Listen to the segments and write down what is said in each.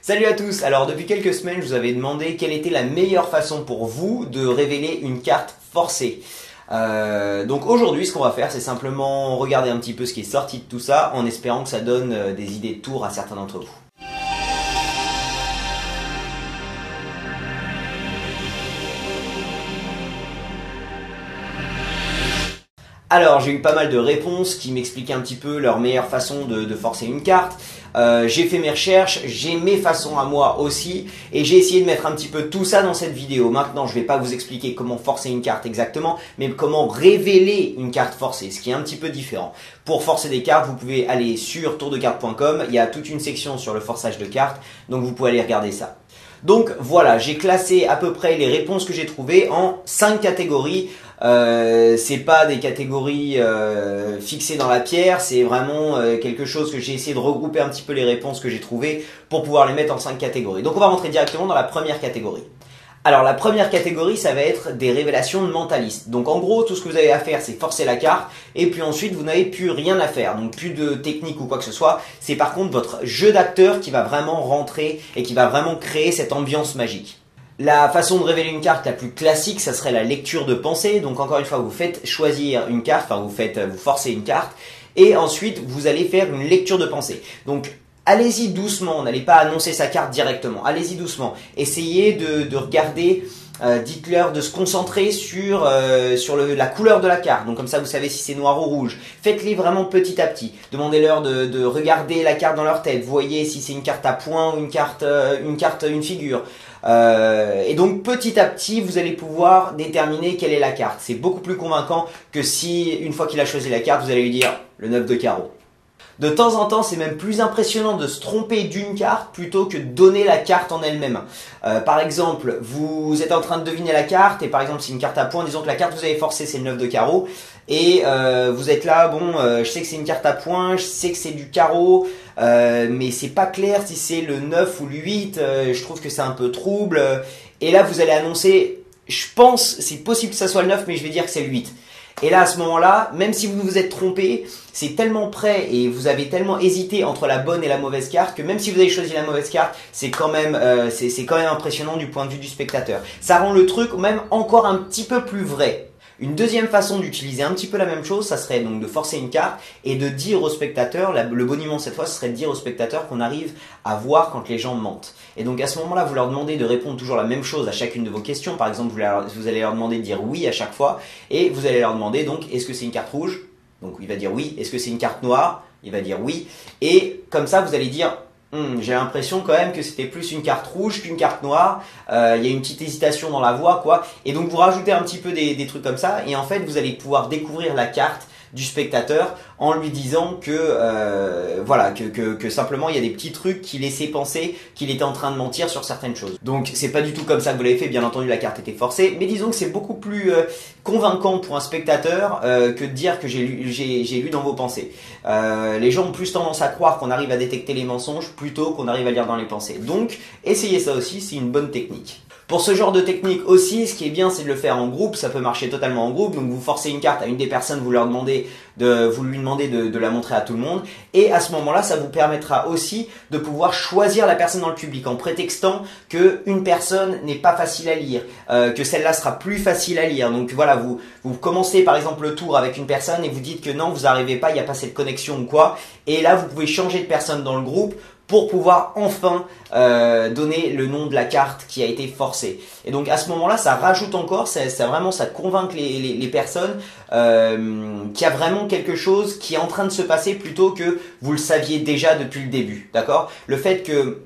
Salut à tous. Alors depuis quelques semaines, je vous avais demandé quelle était la meilleure façon pour vous de révéler une carte forcée. Donc aujourd'hui, ce qu'on va faire, c'est simplement regarder un petit peu ce qui est sorti de tout ça, en espérant que ça donne des idées de tour à certains d'entre vous. Alors, j'ai eu pas mal de réponses qui m'expliquaient un petit peu leur meilleure façon de forcer une carte. J'ai fait mes recherches, j'ai mes façons à moi aussi, et j'ai essayé de mettre un petit peu tout ça dans cette vidéo. Maintenant, je vais pas vous expliquer comment forcer une carte exactement, mais comment révéler une carte forcée, ce qui est un petit peu différent. Pour forcer des cartes, vous pouvez aller sur tourdecarte.com, il y a toute une section sur le forçage de cartes, donc vous pouvez aller regarder ça. Donc voilà, j'ai classé à peu près les réponses que j'ai trouvées en 5 catégories. C'est pas des catégories fixées dans la pierre, c'est vraiment quelque chose que j'ai essayé de regrouper un petit peu les réponses que j'ai trouvées pour pouvoir les mettre en 5 catégories. Donc on va rentrer directement dans la première catégorie. Alors la première catégorie, ça va être des révélations de mentalistes. Donc en gros, tout ce que vous avez à faire, c'est forcer la carte, et puis ensuite vous n'avez plus rien à faire, donc plus de technique ou quoi que ce soit. C'est par contre votre jeu d'acteur qui va vraiment rentrer et qui va vraiment créer cette ambiance magique. La façon de révéler une carte la plus classique, ça serait la lecture de pensée. Donc encore une fois, vous faites choisir une carte, enfin vous forcez une carte, et ensuite vous allez faire une lecture de pensée. Donc allez-y doucement, n'allez pas annoncer sa carte directement, allez-y doucement. Essayez de regarder, dites-leur de se concentrer sur la couleur de la carte. Donc comme ça vous savez si c'est noir ou rouge. Faites-les vraiment petit à petit. Demandez-leur de regarder la carte dans leur tête. Voyez si c'est une carte à points ou une figure. Et donc petit à petit vous allez pouvoir déterminer quelle est la carte. C'est beaucoup plus convaincant que si une fois qu'il a choisi la carte vous allez lui dire le 9 de carreau. De temps en temps, c'est même plus impressionnant de se tromper d'une carte plutôt que de donner la carte en elle-même. Par exemple, vous êtes en train de deviner la carte et par exemple c'est une carte à points, disons que la carte que vous avez forcée c'est le 9 de carreau et vous êtes là, bon, je sais que c'est une carte à points, je sais que c'est du carreau, mais c'est pas clair si c'est le 9 ou le 8, je trouve que c'est un peu trouble. Et là vous allez annoncer, je pense, c'est possible que ça soit le 9 mais je vais dire que c'est le 8. Et là, à ce moment-là, même si vous vous êtes trompé, c'est tellement près et vous avez tellement hésité entre la bonne et la mauvaise carte que même si vous avez choisi la mauvaise carte, c'est quand même impressionnant du point de vue du spectateur. Ça rend le truc même encore un petit peu plus vrai. Une deuxième façon d'utiliser un petit peu la même chose, ça serait donc de forcer une carte et de dire au spectateur, le boniment cette fois, ce serait de dire au spectateur qu'on arrive à voir quand les gens mentent. Et donc à ce moment-là, vous leur demandez de répondre toujours la même chose à chacune de vos questions. Par exemple, vous allez leur demander de dire oui à chaque fois et vous allez leur demander donc est-ce que c'est une carte rouge? Donc il va dire oui. Est-ce que c'est une carte noire? Il va dire oui. Et comme ça, vous allez dire j'ai l'impression quand même que c'était plus une carte rouge qu'une carte noire. Il y a une petite hésitation dans la voix, quoi. Et donc vous rajoutez un petit peu des trucs comme ça. Et en fait, vous allez pouvoir découvrir la carte du spectateur en lui disant que voilà que simplement il y a des petits trucs qui laissaient penser qu'il était en train de mentir sur certaines choses. Donc c'est pas du tout comme ça que vous l'avez fait, bien entendu la carte était forcée, mais disons que c'est beaucoup plus convaincant pour un spectateur que de dire que j'ai lu dans vos pensées. Les gens ont plus tendance à croire qu'on arrive à détecter les mensonges plutôt qu'on arrive à lire dans les pensées. Donc essayez ça aussi, c'est une bonne technique. Pour ce genre de technique aussi, ce qui est bien, c'est de le faire en groupe. Ça peut marcher totalement en groupe. Donc vous forcez une carte à une des personnes, vous lui demandez de la montrer à tout le monde. Et à ce moment-là, ça vous permettra aussi de pouvoir choisir la personne dans le public en prétextant que une personne n'est pas facile à lire, que celle-là sera plus facile à lire. Donc voilà, vous commencez par exemple le tour avec une personne et vous dites que non, vous n'arrivez pas, il n'y a pas cette connexion ou quoi. Et là, vous pouvez changer de personne dans le groupe pour pouvoir enfin donner le nom de la carte qui a été forcée. Et donc à ce moment-là, ça rajoute encore, ça convainc les personnes qu'il y a vraiment quelque chose qui est en train de se passer plutôt que vous le saviez déjà depuis le début, d'accord? Le fait que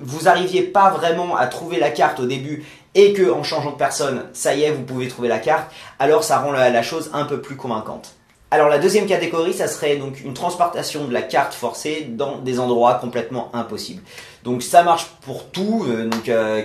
vous arriviez pas vraiment à trouver la carte au début et que en changeant de personne, ça y est, vous pouvez trouver la carte, alors ça rend la chose un peu plus convaincante. Alors la deuxième catégorie, ça serait donc une transportation de la carte forcée dans des endroits complètement impossibles. Donc ça marche pour tout,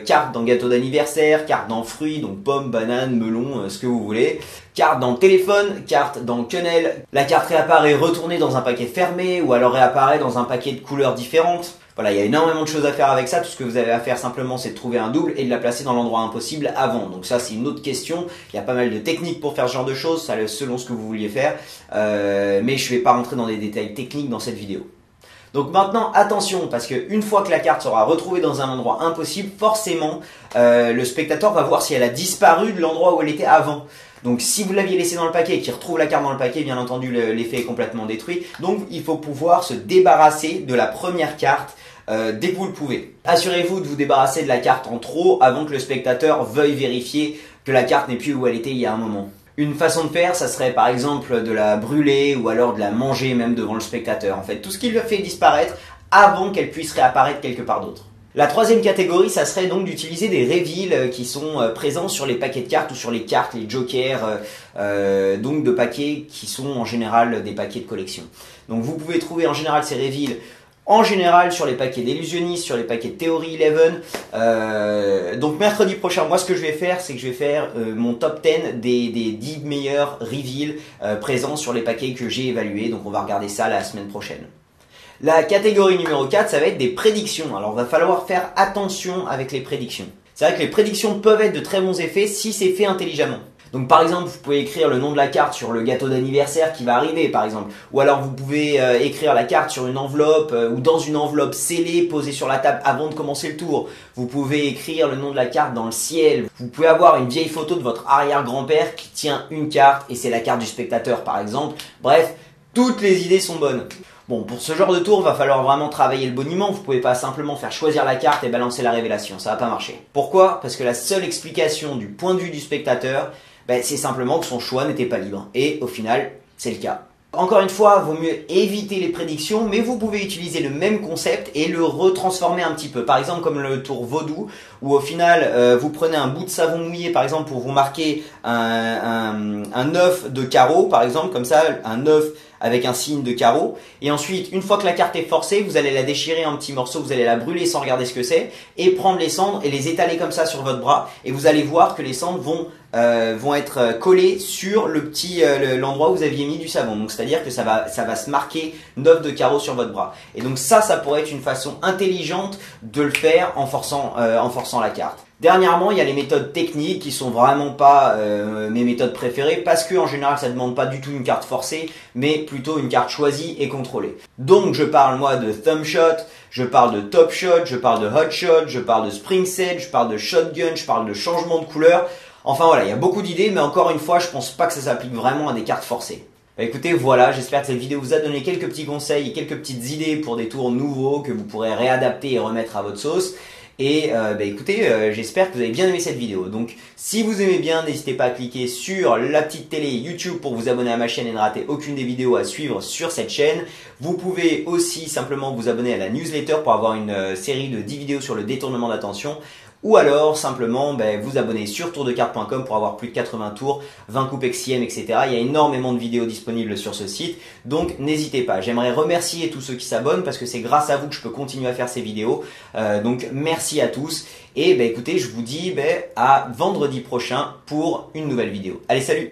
carte dans gâteau d'anniversaire, carte dans fruits, donc pommes, bananes, melons, ce que vous voulez. Carte dans le téléphone, carte dans quenelle. La carte réapparaît retournée dans un paquet fermé ou alors réapparaît dans un paquet de couleurs différentes. Voilà, il y a énormément de choses à faire avec ça. Tout ce que vous avez à faire simplement, c'est de trouver un double et de la placer dans l'endroit impossible avant. Donc ça, c'est une autre question. Il y a pas mal de techniques pour faire ce genre de choses, selon ce que vous vouliez faire. Mais je ne vais pas rentrer dans des détails techniques dans cette vidéo. Donc maintenant, attention, parce qu'une fois que la carte sera retrouvée dans un endroit impossible, forcément, le spectateur va voir si elle a disparu de l'endroit où elle était avant. Donc si vous l'aviez laissée dans le paquet et qu'il retrouve la carte dans le paquet, bien entendu, l'effet est complètement détruit. Donc il faut pouvoir se débarrasser de la première carte dès que vous le pouvez. Assurez-vous de vous débarrasser de la carte en trop avant que le spectateur veuille vérifier que la carte n'est plus où elle était il y a un moment. Une façon de faire, ça serait par exemple de la brûler ou alors de la manger même devant le spectateur. En fait, tout ce qui le fait disparaître avant qu'elle puisse réapparaître quelque part d'autre. La troisième catégorie, ça serait donc d'utiliser des reveals qui sont présents sur les paquets de cartes ou sur les cartes, les jokers, donc de paquets qui sont en général des paquets de collection. Donc vous pouvez trouver en général ces reveals en général sur les paquets d'illusionnistes, sur les paquets de Theory 11. Donc mercredi prochain, moi ce que je vais faire, c'est que je vais faire mon top 10 des 10 meilleurs reveals présents sur les paquets que j'ai évalués. Donc on va regarder ça la semaine prochaine. La catégorie numéro 4, ça va être des prédictions. Alors, il va falloir faire attention avec les prédictions. C'est vrai que les prédictions peuvent être de très bons effets si c'est fait intelligemment. Donc, par exemple, vous pouvez écrire le nom de la carte sur le gâteau d'anniversaire qui va arriver, par exemple. Ou alors, vous pouvez écrire la carte sur une enveloppe ou dans une enveloppe scellée posée sur la table avant de commencer le tour. Vous pouvez écrire le nom de la carte dans le ciel. Vous pouvez avoir une vieille photo de votre arrière-grand-père qui tient une carte et c'est la carte du spectateur, par exemple. Bref, toutes les idées sont bonnes. Bon, pour ce genre de tour, va falloir vraiment travailler le boniment. Vous pouvez pas simplement faire choisir la carte et balancer la révélation. Ça va pas marcher. Pourquoi? Parce que la seule explication du point de vue du spectateur, c'est simplement que son choix n'était pas libre. Et au final, c'est le cas. Encore une fois, vaut mieux éviter les prédictions, mais vous pouvez utiliser le même concept et le retransformer un petit peu. Par exemple, comme le tour vaudou, où au final, vous prenez un bout de savon mouillé, par exemple, pour vous marquer un œuf de carreau, par exemple, comme ça, un œuf avec un signe de carreau. Et ensuite, une fois que la carte est forcée, vous allez la déchirer en petits morceaux, vous allez la brûler sans regarder ce que c'est, et prendre les cendres et les étaler comme ça sur votre bras. Et vous allez voir que les cendres vont être collées sur l'endroit où vous aviez mis du savon. Donc c'est-à-dire que ça va se marquer 9 de carreau sur votre bras. Et donc ça pourrait être une façon intelligente de le faire en forçant la carte. Dernièrement, il y a les méthodes techniques qui sont vraiment pas mes méthodes préférées parce que en général, ça demande pas du tout une carte forcée, mais plutôt une carte choisie et contrôlée. Donc, je parle moi de thumb shot, je parle de top shot, je parle de hot shot, je parle de spring set, je parle de shotgun, je parle de changement de couleur. Enfin voilà, il y a beaucoup d'idées, mais encore une fois, je pense pas que ça s'applique vraiment à des cartes forcées. Écoutez, voilà, j'espère que cette vidéo vous a donné quelques petits conseils et quelques petites idées pour des tours nouveaux que vous pourrez réadapter et remettre à votre sauce. Et écoutez, j'espère que vous avez bien aimé cette vidéo. Donc si vous aimez bien, n'hésitez pas à cliquer sur la petite télé YouTube pour vous abonner à ma chaîne et ne rater aucune des vidéos à suivre sur cette chaîne. Vous pouvez aussi simplement vous abonner à la newsletter pour avoir une série de 10 vidéos sur le détournement d'attention. Ou alors simplement vous abonner sur tourdecarte.com pour avoir plus de 80 tours, 20 coupes XCM, etc. Il y a énormément de vidéos disponibles sur ce site, donc n'hésitez pas. J'aimerais remercier tous ceux qui s'abonnent parce que c'est grâce à vous que je peux continuer à faire ces vidéos. Donc merci à tous et écoutez, je vous dis à vendredi prochain pour une nouvelle vidéo. Allez, salut!